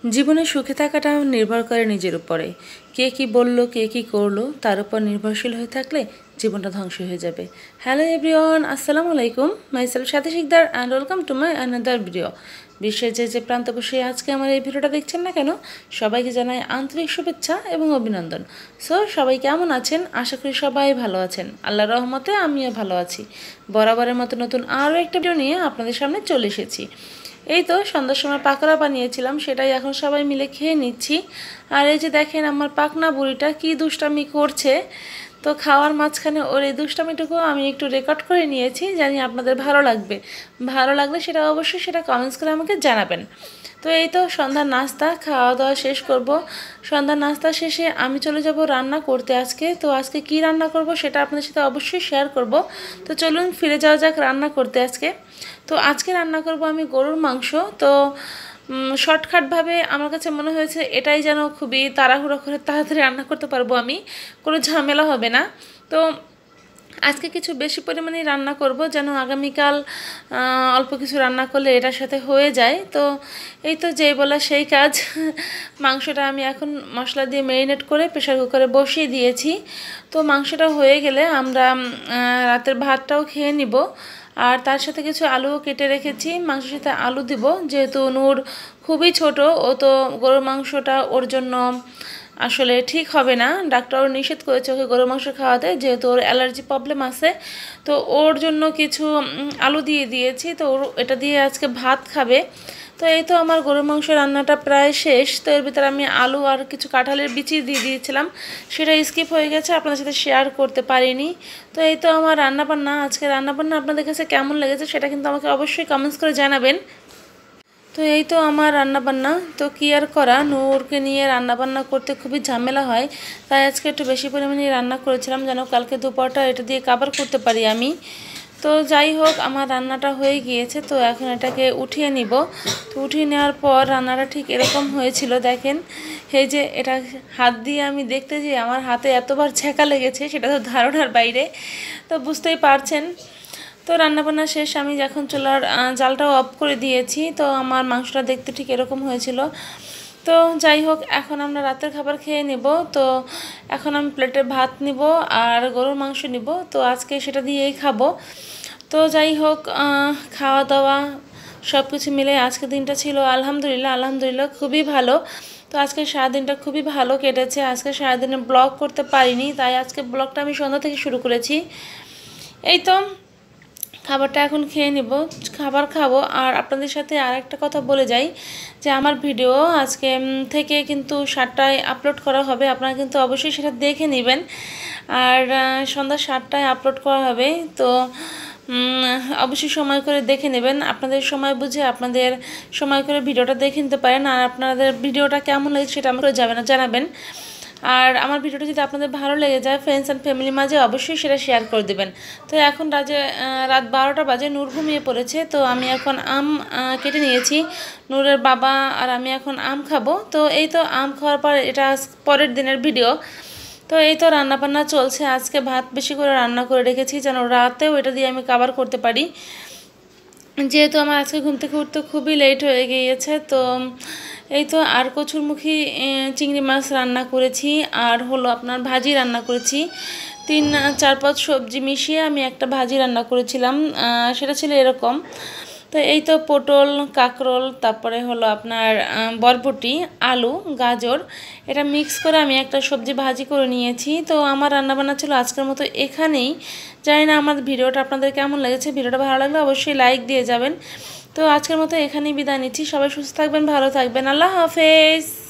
জীবনে সুখে থাকাটা নির্ভর করে নিজের উপরে। কে কি বললো, কে কি করলো তার উপর নির্ভরশীল হয়ে থাকলে জীবনটা ধ্বংস হয়ে যাবে। হ্যালো এভরিওয়ান, আসসালামু আলাইকুম। Myself Sathi Sikdar and welcome to my another video. বিশ্বের যে প্রান্ত বসে আজকে আমার এই ভিডিওটা দেখছেন না কেন, সবাইকে জানাই আন্তরিক শুভেচ্ছা এবং অভিনন্দন। সো সবাই কেমন আছেন? আশা করি সবাই ভালো আছেন। আল্লাহর রহমতে আমিও ভালো আছি। বরাবরের মতো নতুন আরও একটা ভিডিও নিয়ে আপনাদের সামনে চলে এসেছি। এই তো সন্ধ্যার সময় পাকোড়া বানিয়েছিলাম, সেটাই এখন সবাই মিলে খেয়ে নিচ্ছি। আর এই যে দেখেন আমার পাকনা বুড়িটা কি দুষ্টামি করছে। তো খাওয়ার মাঝখানে ওর এই দুষ্টামিটুকু আমি একটু রেকর্ড করে নিয়েছি, জানি আপনাদের ভালো লাগবে। ভালো লাগলে সেটা অবশ্যই সেটা কমেন্টস করে আমাকে জানাবেন। তো এই তো সন্ধ্যার নাস্তা খাওয়া দাওয়া শেষ করব। সন্ধ্যার নাস্তা শেষে আমি চলে যাব রান্না করতে আজকে। তো আজকে কি রান্না করব সেটা আপনাদের সাথে অবশ্যই শেয়ার করব। তো চলুন ফিরে যাওয়া যাক রান্না করতে আজকে। তো আজকে রান্না করব আমি গরুর মাংস। তো শর্টকাটভাবে আমার কাছে মনে হয়েছে এটাই যেন খুবই তাড়াহুড়ো করে তাড়াতাড়ি রান্না করতে পারবো আমি, কোনো ঝামেলা হবে না। তো আজকে কিছু বেশি পরিমাণে রান্না করব, যেন আগামীকাল অল্প কিছু রান্না করলে এটার সাথে হয়ে যায়। তো এই তো যেই বলা সেই কাজ। মাংসটা আমি এখন মশলা দিয়ে ম্যারিনেট করে প্রেশার কুকারে বসিয়ে দিয়েছি। তো মাংসটা হয়ে গেলে আমরা রাতের ভাতটাও খেয়ে নিব। আর তার সাথে কিছু আলুও কেটে রেখেছি, মাংসের সাথে আলু দিব। যেহেতু নূর খুবই ছোট, ও তো গরুর মাংসটা ওর জন্য আসলে ঠিক হবে না। ডাক্তারও নিষেধ করেছে ওকে গরুর মাংস খাওয়াতে, যেহেতু ওর অ্যালার্জি প্রবলেম আছে। তো ওর জন্য কিছু আলু দিয়ে দিয়েছি। তো ওর এটা দিয়ে আজকে ভাত খাবে। তো এই তো আমার গরুর মাংস রান্নাটা প্রায় শেষ। তো এর ভিতরে আমি আলু আর কিছু কাঁঠালের বিচি দিয়ে দিয়েছিলাম, সেটা স্কিপ হয়ে গেছে, আপনাদের সাথে শেয়ার করতে পারিনি। তো এই তো আমার রান্নাবান্না, আজকে রান্নাবান্না আপনাদের কাছে কেমন লেগেছে সেটা কিন্তু আমাকে অবশ্যই কমেন্টস করে জানাবেন। তো এই তো আমার রান্নাবান্না। তো কি আর করা, নূরকে নিয়ে রান্নাবান্না করতে খুবই ঝামেলা হয়, তাই আজকে একটু বেশি পরিমাণে রান্না করেছিলাম যেন কালকে দুপুরটা এটা দিয়ে কাভার করতে পারি আমি। তো যাই হোক, আমার রান্নাটা হয়ে গিয়েছে। তো এখন এটাকে উঠিয়ে নিব। তো উঠিয়ে নেওয়ার পর রান্নাটা ঠিক এরকম হয়েছিল, দেখেন। এই যে এটা হাত দিয়ে আমি দেখতে যে আমার হাতে এতবার ছ্যাঁকা লেগেছে সেটা তো ধারণার বাইরে। তো বুঝতেই পারছেন। তো রান্নাবান্না শেষ, আমি এখন চুলার জালটাও অফ করে দিয়েছি। তো আমার মাংসটা দেখতে ঠিক এরকম হয়েছিল। তো যাই হোক, এখন আমরা রাতের খাবার খেয়ে নেব। তো এখন আমি প্লেটে ভাত নিব আর গরুর মাংস নিব। তো আজকে সেটা দিয়েই খাবো। তো যাই হোক, খাওয়া দাওয়া সব কিছু মিলে আজকের দিনটা ছিল আলহামদুলিল্লাহ আলহামদুলিল্লাহ খুবই ভালো। তো আজকে সারাদিনটা খুবই ভালো কেটেছে। আজকে সারাদিনে ব্লগ করতে পারিনি, তাই আজকে ব্লগটা আমি সন্ধ্যা থেকে শুরু করেছি। এই তো খাবারটা এখন খেয়ে নিব, খাবার খাবো। আর আপনাদের সাথে আর একটা কথা বলে যাই যে আমার ভিডিও আজকে থেকে কিন্তু 7টায় আপলোড করা হবে, আপনারা কিন্তু অবশ্যই সেটা দেখে নেবেন। আর সন্ধ্যা 7টায় আপলোড করা হবে। তো অবশ্যই সময় করে দেখে নেবেন, আপনাদের সময় বুঝে আপনাদের সময় করে ভিডিওটা দেখে নিতে পারেন। আর আপনাদের ভিডিওটা কেমন লাগে সেটা আমাকে জানাবেন। আর আমার ভিডিওটা যদি আপনাদের ভালো লেগে যায়, ফ্রেন্ডস অ্যান্ড ফ্যামিলির মাঝে অবশ্যই সেটা শেয়ার করে দেবেন। তো এখন রাত 12টা বাজে, নূর ঘুমিয়ে পড়েছে। তো আমি এখন আম কেটে নিয়েছি, নূরের বাবা আর আমি এখন আম খাবো। তো এই তো আম খাওয়ার পর এটা পরের দিনের ভিডিও। তো এই তো রান্নাবান্না চলছে। আজকে ভাত বেশি করে রান্না করে রেখেছি যেন রাতেও এটা দিয়ে আমি কাভার করতে পারি, যেহেতু আমার আজকে ঘুম থেকে উঠতে খুবই লেট হয়ে গিয়েছে। তো এই তো আর কচুরমুখী চিংড়ি মাছ রান্না করেছি, আর হলো আপনার ভাজি রান্না করেছি। 3-4-5 সবজি মিশিয়ে আমি একটা ভাজি রান্না করেছিলাম, সেটা ছিল এরকম। তো এই তো পটল, কাঁকরোল, তারপরে হলো আপনার বরবটি, আলু, গাজর, এটা মিক্স করে আমি একটা সবজি ভাজি করে নিয়েছি। তো আমার রান্নাবান্না ছিল আজকের মতো এখানেই। জানি না আমার ভিডিওটা আপনাদের কেমন লেগেছে, ভিডিওটা ভালো লাগলে অবশ্যই লাইক দিয়ে যাবেন। তো আজকের মতো এখানেই বিদায় নিচ্ছি। সবাই সুস্থ থাকবেন, ভালো থাকবেন। আল্লাহ হাফেজ।